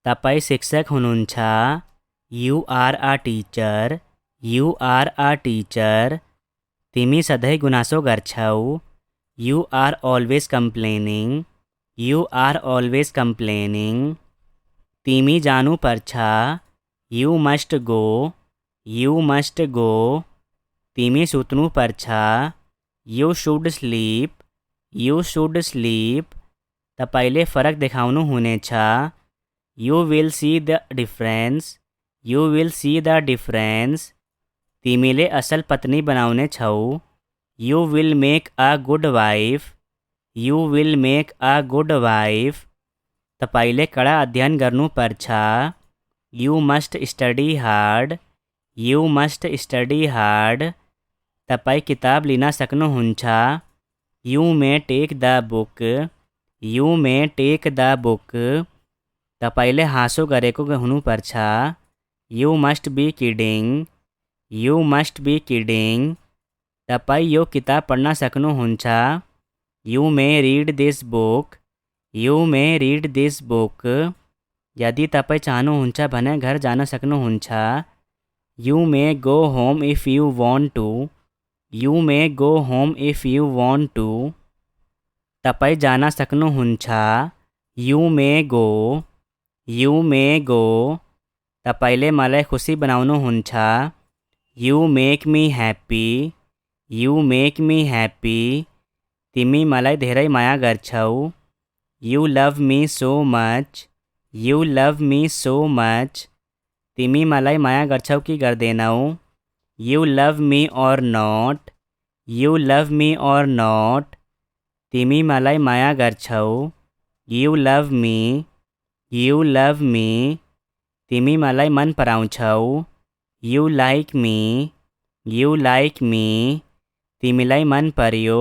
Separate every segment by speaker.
Speaker 1: तपाईँ शिक्षक हुनुहुन्छ। You are a teacher. You are a teacher. तिमी सधैँ गुनासो गर्छौ। You are always complaining. You are always complaining. तिमी जानु पर्छ। You must go. You must go. तिमी सुत्नु पर्छ। You should sleep. You should sleep. तपाईले फरक देखाउनु हुनेछ। You will see the difference. You will see the difference. तिमीले असल पत्नी बनाउने छौ। You will make a good wife. You will make a good wife. तपाईले कडा अध्ययन गर्नु पर्छ। You must study hard. You must study hard. तपाईँ किताब लिन सक्नुहुन्छ। You may take the book. You may take the book. तपाईले हाँसो गरेको हुनुपर्छ। You must be kidding. You must be kidding. तपाईँ यो किताब पढ्न सक्नुहुन्छ। You may read this book. You may read this book. यदि तपाईँ चाहनुहुन्छ भने घर जान सक्नुहुन्छ। You may go home if you want to. You may go home if you want to. तपाईँ जान सक्नुहुन्छ। You may go. You may go. तपाईले मलाई खुसी बनाउनुहुन्छ। You make me happy. You make me happy. तिमी मलाई धेरै माया गर्छौ। You love me so much. You love me so much. तिमी मलाई माया गर्छौ कि गर्दैनौ। You love me or not. You love me or not. तिमी मलाई माया गर्छौ। You love me. You love me. तिमी मलाई मन पराउँछौ। You like me. You like me. तिमीलाई मन पर्यो।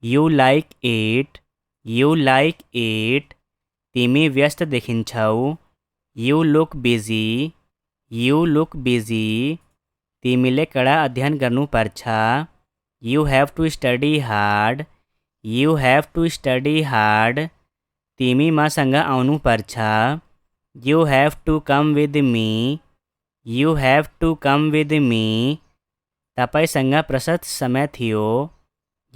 Speaker 1: You like it. You like it. तिमी व्यस्त देखिन्छौ। You look busy. You look busy. तिमीले कडा अध्ययन गर्नुपर्छ। You have to study hard. You have to study hard. तिमी मसँग आउनु पर्छ। You have to come with me. You have to come with me. तपाईसँग प्रशस्त समय थियो।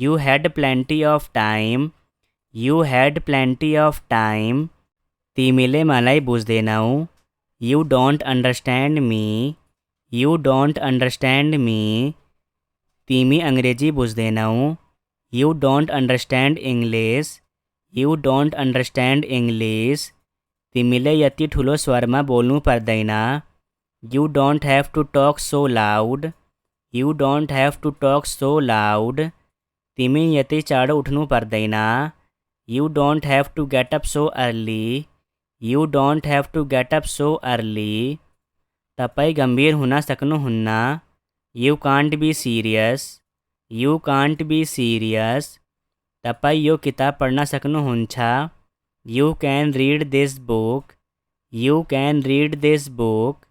Speaker 1: You had plenty of time. You had plenty of time. तिमीले मलाई बुझ्दैनौ। You don't understand me. You don't understand me. तिमी अंग्रेजी बुझ्दैनौ। You don't understand English. You don't understand English. तिमीले यति ठुलो स्वरमा बोल्नु पर्दैन। You don't have to talk so loud. You don't have to talk so loud. तिमी यति चाँडो उठ्नु पर्दैन। You don't have to get up so early. You don't have to get up so early. तपाईँ गम्भीर हुन सक्नुहुन्न। You can't be serious. You can't be serious. तपाईँ यो किताब पढ्न सक्नुहुन्छ। You can read this book. You can read this book.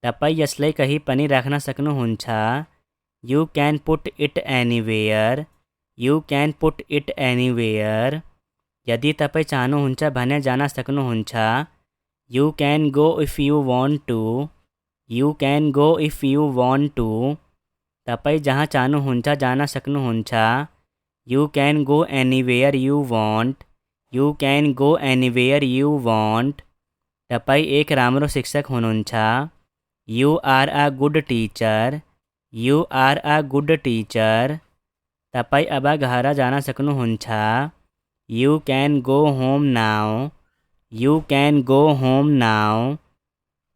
Speaker 1: तपाईँ यसलाई कहीँ पनि राख्न सक्नुहुन्छ। You can put it anywhere. You can put it anywhere. यदि तपाईँ चाहनुहुन्छ भने जान सक्नुहुन्छ। You can go if you want to. You can go if you want to. तपाईँ जहाँ चाहनुहुन्छ जान सक्नुहुन्छ। You can go anywhere you want. You can go anywhere you want. तपाईँ एक राम्रो शिक्षक हुनुहुन्छ। You are a good teacher. You are a good teacher. तपाईँ अब घर जान सक्नुहुन्छ। You can go home now. You can go home now.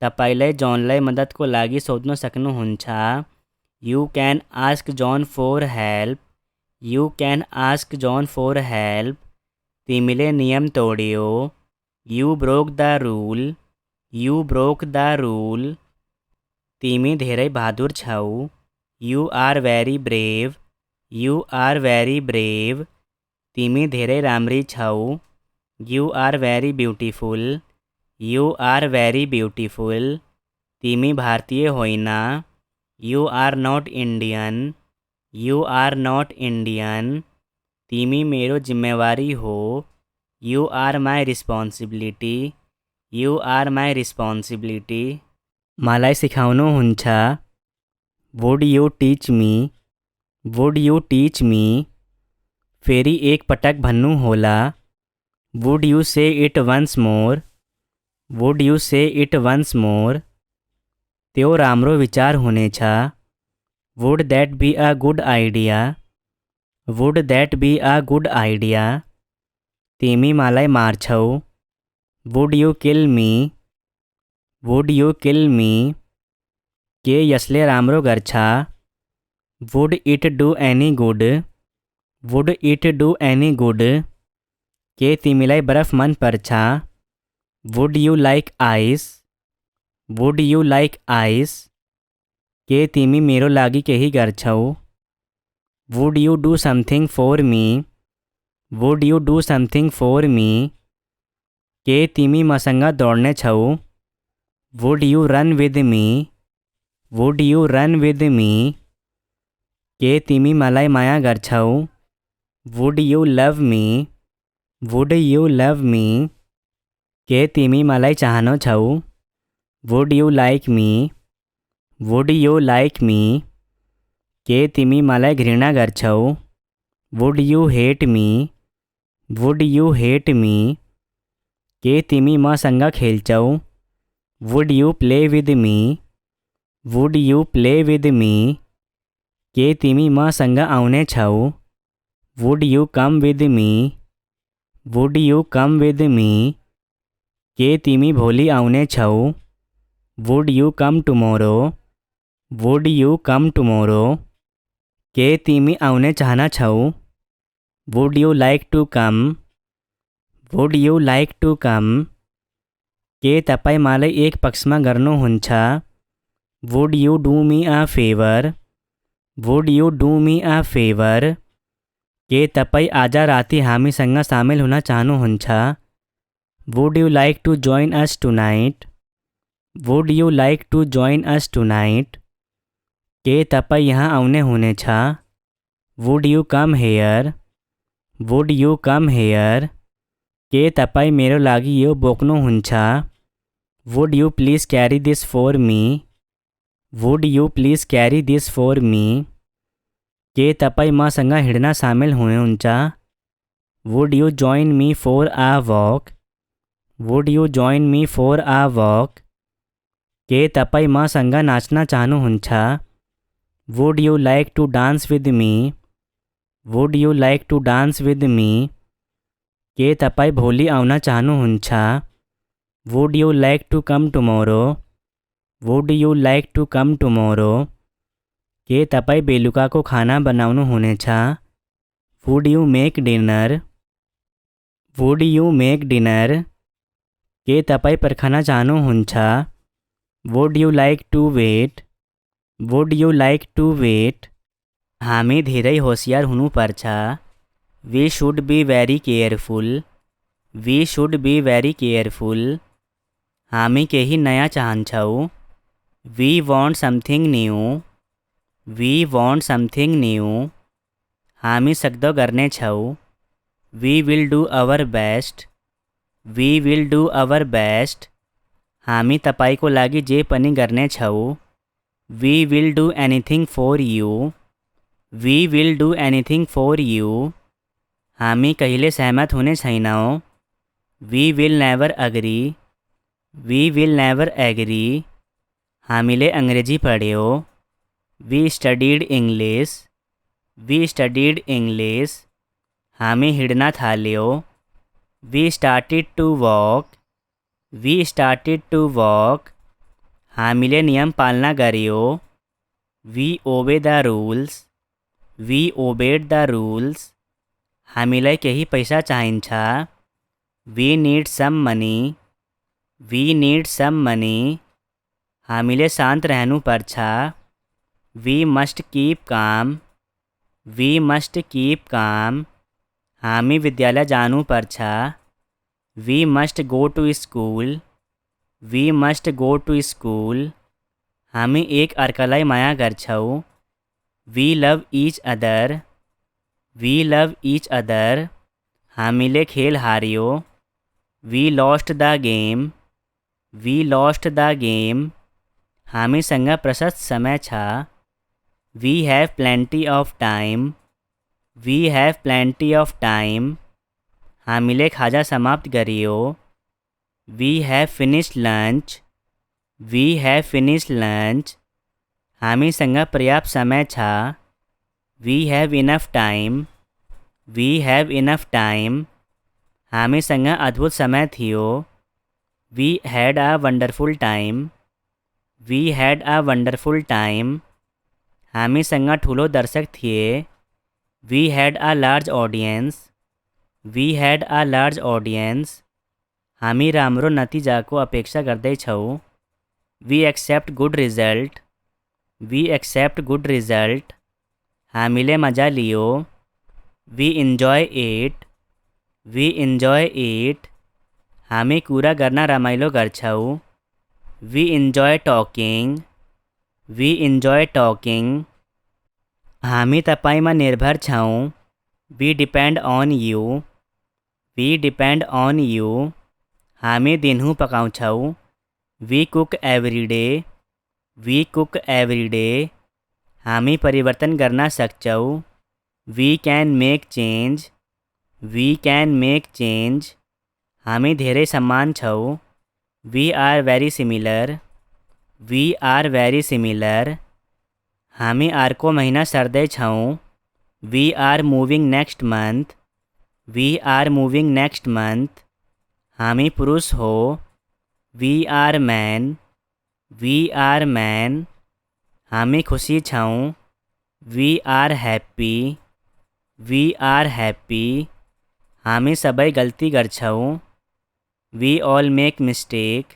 Speaker 1: तपाईलाई जोनलाई मद्दतको लागि सोध्न सक्नुहुन्छ। You can ask John for help. You can ask John for help. तिमीले नियम तोड्यो। You broke the rule. You broke the rule. तिमी धेरै बहादुर छौ। You are very brave. You are very brave. तिमी धेरै राम्री छौ। You are very beautiful. You are very beautiful. तिमी भारतीय होइन। You are not Indian. You are not Indian. तिमी मेरो जिम्मेवारी हो। You are my responsibility. You are my responsibility. मलाई सिकाउनुहुन्छ. Would you teach me? Would you teach me? फेरि एक पटक भन्नु होला. Would you say it once more? Would you say it once more? त्यो राम्रो विचार हुनेछ. Would that be a good idea? Would that be a good idea? तिमी मलाई मार्छौ. Would you kill me? Would you kill me? के यसले राम्रो गर्छ. Would it do any good? Would it do any good? के तिमीलाई बरफ मन पर्छ. Would you like ice? Would you like ice? के तिमी मेरो लागि केही गर्छौ. Would you do something for me? Would you do something for me? के तिमी मसँग दौड्ने छौ. Would you run with me? Would you run with me? के तिमी मलाई माया गर्छौ. Would you love me? Would you love me? के तिमी मलाई चाहनु छौ. Would you like me? Would you like me? के तिमी मलाई घृणा गर्छौ. Would you hate me? Would you hate me? के तिमी मसँग खेल्छौ. Would you play with me? Would you play with me? के तिमी मसँग आउने छौ. Would you come with me? Would you come with me? के तिमी भोलि आउने छौ. Would you come tomorrow? Would you come tomorrow? के तिमी आउने चाहना छौ. Would you like to come? Would you like to come? के तपाईँ मलाई एक पक्षमा गर्नुहुन्छ. Would you do me a favor? Would you do me a favor? के तपाईँ आज राति हामीसँग सामेल हुन चाहनुहुन्छ. Would you like to join us tonight? Would you like to join us tonight? के तपाईँ यहाँ आउने हुनेछ. Would you come here? Would you come here? के तपाईँ मेरो लागि यो बोक्नुहुन्छ. Would you please carry this for me? Would you please carry this for me? के तपाईँ मसँग हिँड्न सामेल हुनुहुन्छ. Would you join me for a walk? Would you join me for a walk? के तपाईँ मसँग नाच्न चाहनुहुन्छ. Would you like to dance with me? Would you like to dance with me? के तपाईँ भोलि आउन चाहनुहुन्छ. Would you like to come tomorrow? Would you like to come tomorrow? के तपाईँ बेलुकाको खाना बनाउनु हुनेछ. Would you make dinner? Would you make dinner? के तपाईँ पर्खन चाहनुहुन्छ. Would you like to wait? Would you like to wait? हामी धेरै होशियार हुनुपर्छ. We should be very careful. We should be very careful. हामी केही नयाँ चाहन्छौ. We want something new. We want something new. हामी सक्दो गर्नेछौ. We will do our best. We will do our best. हामी तपाईको लागि जे पनि गर्नेछौ. We will do anything for you. We will do anything for you. हामी कहिले सहमत हुने छैनौँ. We will never agree. We will never agree. हामीले अङ्ग्रेजी पढ्यो. We studied English. We studied English. हामी हिँड्न थाल्यो. We started to walk. We started to walk. हामीले नियम पालना गर्यो. We obey the rules. We obeyed the rules. हामीलाई केही पैसा चाहिन्छ. We need some money. We need some money. हामीले शान्त रहनु पर्छ. We must keep calm. We must keep calm. हामी विद्यालय जानु पर्छ. We must go to school. We must go to school. हामी एक अर्कालाई माया गर्छौ. We love each other. We love each other. हामीले खेल हार्यो. We lost the game. We lost the game हामीसँग प्रशस्त समय छ we have plenty of time we have plenty of time हामीले खाजा समाप्त गरियो we have finished lunch we have finished lunch हामीसँग पर्याप्त समय छ we have enough time we have enough time हामीसँग अद्भुत समय थियो we had a wonderful time we had a wonderful time हामीसँग ठुलो दर्शक थिए we had a large audience we had a large audience हामी राम्रो नतिजाको अपेक्षा गर्दैछौँ we expect good result we expect good result हामीले मजा लियो we enjoy it we enjoy it हामी कुरा गर्न रमाइलो गर्छौँ we enjoy talking we enjoy talking हामी तपाईमा निर्भर छौँ we depend on you we depend on you हामी दिनहुँ पकाउँछौँ we cook every day we cook every day हामी परिवर्तन गर्न सक्छौँ we can make change we can make change हामी धेरै समान छौँ we are very similar we are very similar हामी अर्को महिना सर्दैछौँ we are moving next month we are moving next month हामी पुरुष हो we are man we are man हामी खुसी छौँ we are happy we are happy हामी सबै गल्ती गर्छौँ we all make mistake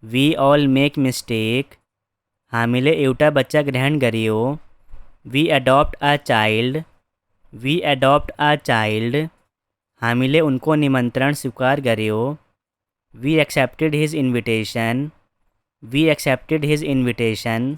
Speaker 1: we all make mistake हामीले एउटा बच्चा ग्रहण गरियो we adopt a child we adopt a child हामीले उनको निमंत्रण स्वीकार गर्यो we accepted his invitation we accepted his invitation